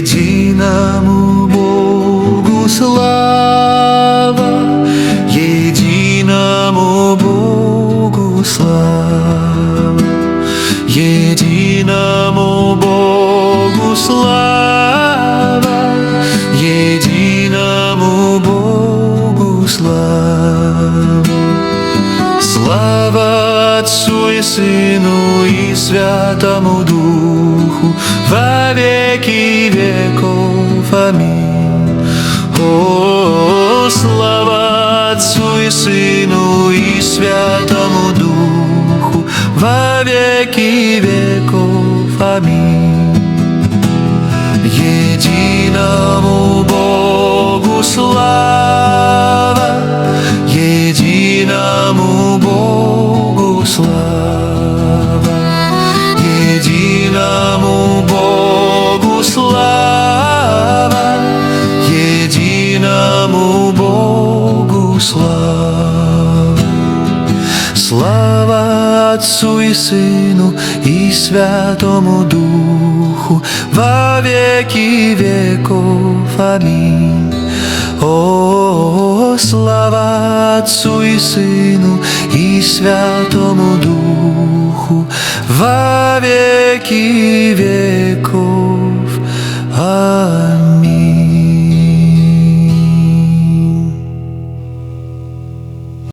Единому Богу слава, единому Богу слава, единому Богу слава, единому Богу слава. Слава Отцу и Сыну и Святому Духу во веки веков. Аминь. О, слава Отцу и Сыну и Святому Духу во веки веков. Аминь. Единому Богу слава, единому Богу слава, единому Богу слава, единому Богу слава. Слава Отцу и Сыну и Святому Духу во веки веков. Аминь. О, слава Отцу и Сыну и Святому Духу во веки веков. Аминь.